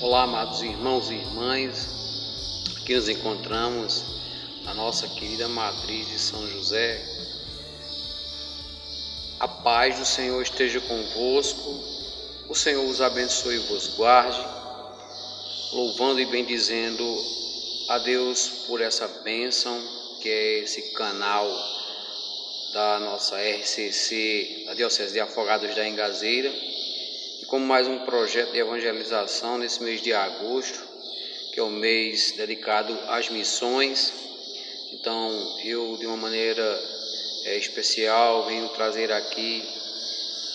Olá, amados irmãos e irmãs, aqui nos encontramos na nossa querida matriz de São José. A paz do Senhor esteja convosco, o Senhor os abençoe e vos guarde, louvando e bendizendo a Deus por essa bênção que é esse canal da nossa RCC, da Diocese de Afogados da Engazeira, e como mais um projeto de evangelização nesse mês de agosto, que é o mês dedicado às missões. Então eu, de uma maneira especial, venho trazer aqui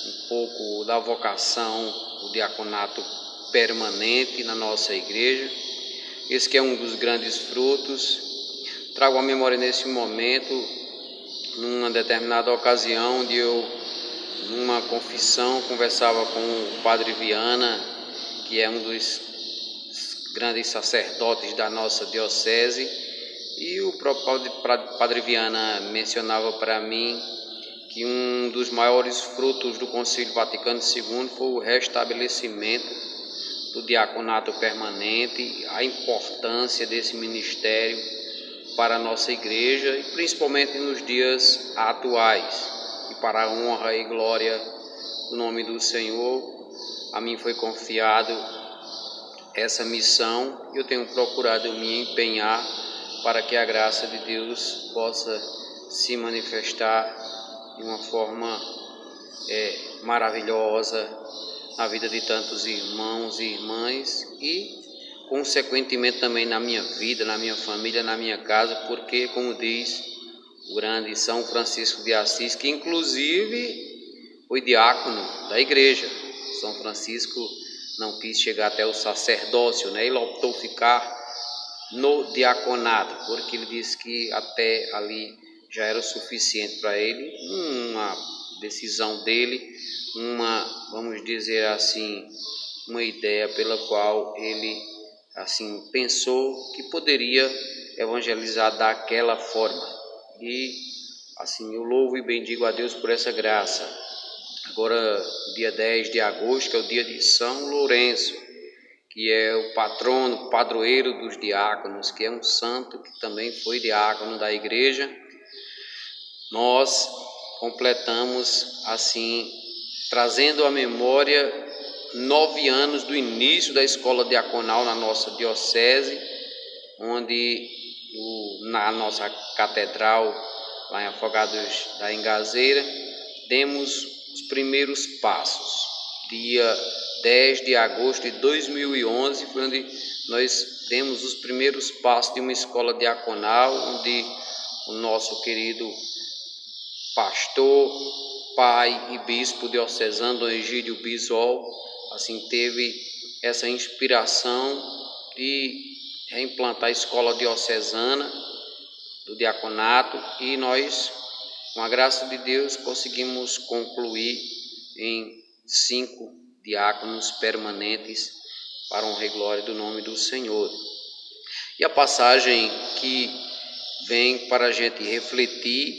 um pouco da vocação do diaconato permanente na nossa igreja. Esse que é um dos grandes frutos. Trago à memória nesse momento, numa determinada ocasião, onde eu, numa confissão, conversava com o Padre Viana, que é um dos grandes sacerdotes da nossa diocese, e o próprio Padre Viana mencionava para mim que um dos maiores frutos do Concílio Vaticano II foi o restabelecimento do diaconato permanente, a importância desse ministério para a nossa igreja, e principalmente nos dias atuais. E para a honra e glória do nome do Senhor, a mim foi confiado essa missão, e eu tenho procurado me empenhar para que a graça de Deus possa se manifestar de uma forma maravilhosa na vida de tantos irmãos e irmãs, e consequentemente também na minha vida, na minha família, na minha casa, porque, como diz o grande São Francisco de Assis, que inclusive foi diácono da igreja, São Francisco não quis chegar até o sacerdócio, né? Ele optou ficar no diaconato, porque ele disse que até ali já era o suficiente para ele. Uma decisão dele, vamos dizer assim, uma ideia pela qual ele assim pensou que poderia evangelizar daquela forma. E assim eu louvo e bendigo a Deus por essa graça. Agora, dia 10 de agosto, que é o dia de São Lourenço, que é o patrono, padroeiro dos diáconos, que é um santo que também foi diácono da igreja. Nós completamos assim, trazendo à memória 9 anos do início da escola diaconal na nossa diocese, onde na nossa catedral, lá em Afogados da Engazeira, demos os primeiros passos. Dia 10 de agosto de 2011 foi onde nós demos os primeiros passos de uma escola diaconal, onde o nosso querido pastor, pai e bispo diocesano, Dom Egídio Bisol, assim teve essa inspiração de reimplantar a escola diocesana do diaconato, e nós, com a graça de Deus, conseguimos concluir em 5 diáconos permanentes para honra e glória do nome do Senhor. E a passagem que vem para a gente refletir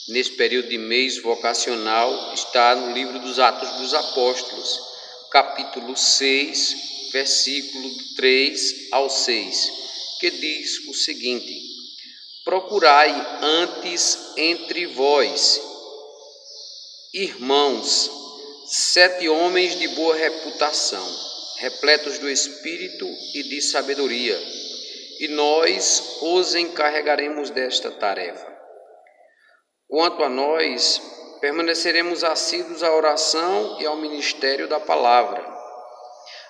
nesse período de mês vocacional está no livro dos Atos dos Apóstolos, capítulo 6, versículo 3 ao 6, que diz o seguinte: procurai antes entre vós, irmãos, 7 homens de boa reputação, repletos do Espírito e de sabedoria, e nós os encarregaremos desta tarefa. Quanto a nós, permaneceremos assíduos à oração e ao ministério da palavra.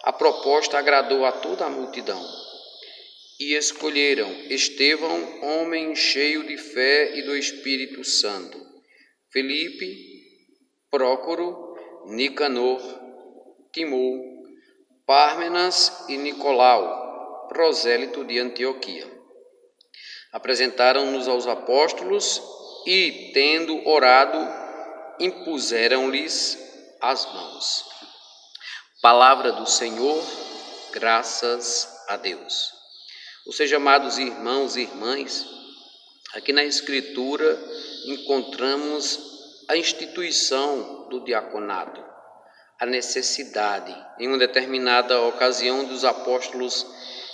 A proposta agradou a toda a multidão, e escolheram Estevão, homem cheio de fé e do Espírito Santo, Felipe, Prócoro, Nicanor, Timor, Pármenas e Nicolau, prosélito de Antioquia. Apresentaram-nos aos apóstolos e, tendo orado, impuseram-lhes as mãos. Palavra do Senhor, graças a Deus. Ou seja, amados irmãos e irmãs, aqui na Escritura encontramos a instituição do diaconato, a necessidade. Em uma determinada ocasião, os apóstolos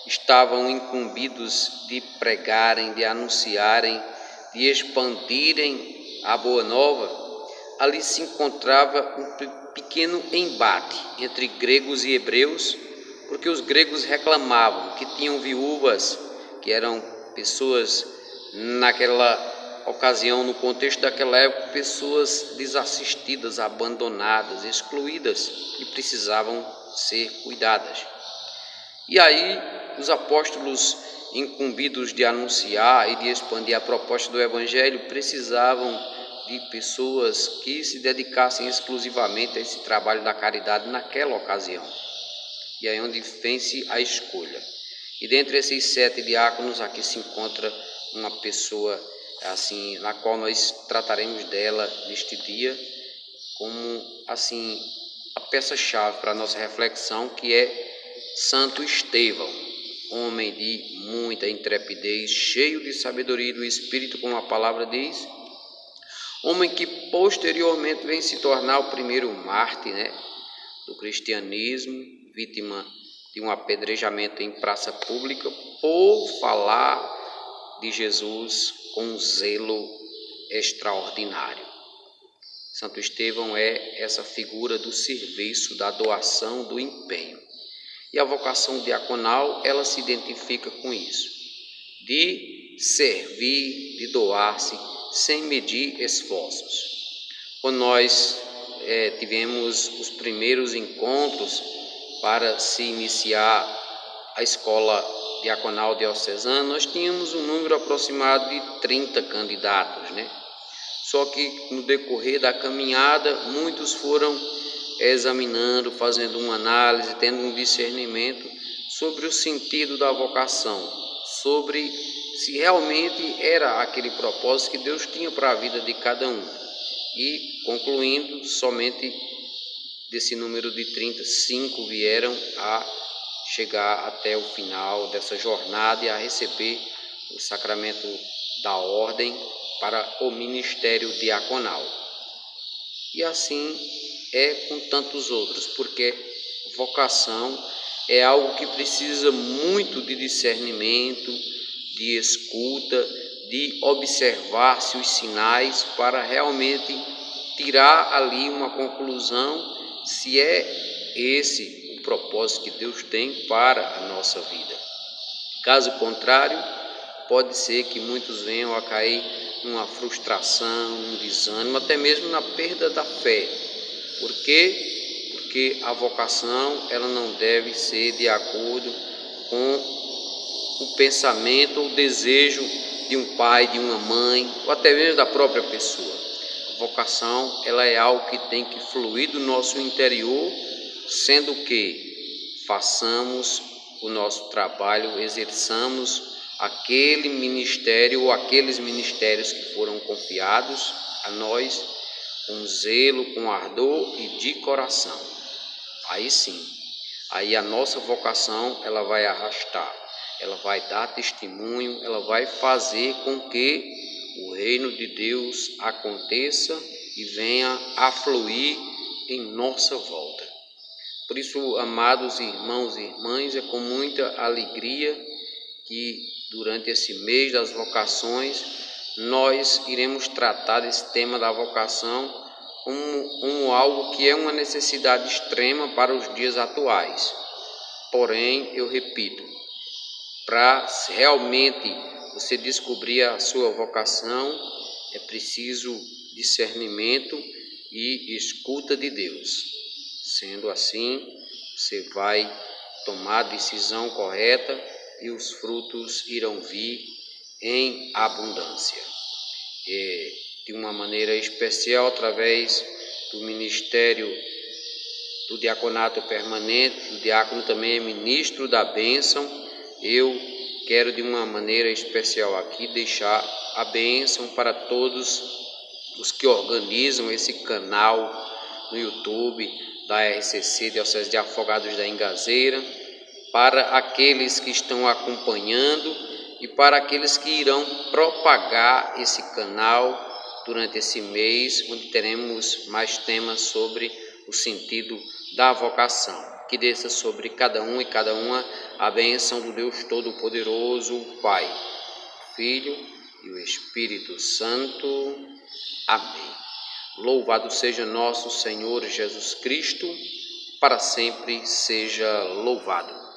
estavam incumbidos de pregarem, de anunciarem, de expandirem a boa nova. Ali se encontrava um pequeno embate entre gregos e hebreus, porque os gregos reclamavam que tinham viúvas, que eram pessoas naquela ocasião, no contexto daquela época, pessoas desassistidas, abandonadas, excluídas, e precisavam ser cuidadas. E aí os apóstolos, incumbidos de anunciar e de expandir a proposta do Evangelho, precisavam de pessoas que se dedicassem exclusivamente a esse trabalho da caridade naquela ocasião. E aí onde vence a escolha. E dentre esses 7 diáconos, aqui se encontra uma pessoa assim, na qual nós trataremos dela neste dia, como assim a peça-chave para a nossa reflexão, que é Santo Estevão, homem de muita intrepidez, cheio de sabedoria do Espírito, como a palavra diz, homem que posteriormente vem se tornar o primeiro mártir, do cristianismo, vítima de um apedrejamento em praça pública por falar de Jesus com um zelo extraordinário. Santo Estevão é essa figura do serviço, da doação, do empenho. E a vocação diaconal, ela se identifica com isso, de servir, de doar-se, sem medir esforços. Quando nós tivemos os primeiros encontros para se iniciar a escola diaconal diocesana, nós tínhamos um número aproximado de 30 candidatos, Só que no decorrer da caminhada, muitos foram examinando, fazendo uma análise, tendo um discernimento sobre o sentido da vocação, sobre se realmente era aquele propósito que Deus tinha para a vida de cada um. E concluindo, somente desse número de 30, 5 vieram a chegar até o final dessa jornada e a receber o sacramento da ordem para o ministério diaconal. E assim é com tantos outros, porque vocação é algo que precisa muito de discernimento, de escuta, de observar-se os sinais para realmente tirar ali uma conclusão se é esse o propósito que Deus tem para a nossa vida. Caso contrário, pode ser que muitos venham a cair numa frustração, num desânimo, até mesmo na perda da fé. Por quê? Porque a vocação ela não deve ser de acordo com o pensamento ou o desejo de um pai, de uma mãe, ou até mesmo da própria pessoa. A vocação ela é algo que tem que fluir do nosso interior, sendo que façamos o nosso trabalho, exerçamos aquele ministério ou aqueles ministérios que foram confiados a nós com zelo, com ardor e de coração. Aí sim, aí a nossa vocação ela vai arrastar, ela vai dar testemunho, ela vai fazer com que o reino de Deus aconteça e venha a fluir em nossa volta. Por isso, amados irmãos e irmãs, é com muita alegria que durante esse mês das vocações nós iremos tratar desse tema da vocação como algo que é uma necessidade extrema para os dias atuais. Porém, eu repito, para realmente você descobrir a sua vocação, é preciso discernimento e escuta de Deus. Sendo assim, você vai tomar a decisão correta e os frutos irão vir em abundância. De uma maneira especial, através do ministério do diaconato permanente, o diácono também é ministro da bênção. Eu quero de uma maneira especial aqui deixar a bênção para todos os que organizam esse canal no YouTube da RCC, Diocese de Afogados da Ingazeira, para aqueles que estão acompanhando e para aqueles que irão propagar esse canal durante esse mês, onde teremos mais temas sobre o sentido da vocação. Que desça sobre cada um e cada uma a bênção do Deus Todo-Poderoso, Pai, Filho e o Espírito Santo. Amém. Louvado seja nosso Senhor Jesus Cristo, para sempre seja louvado.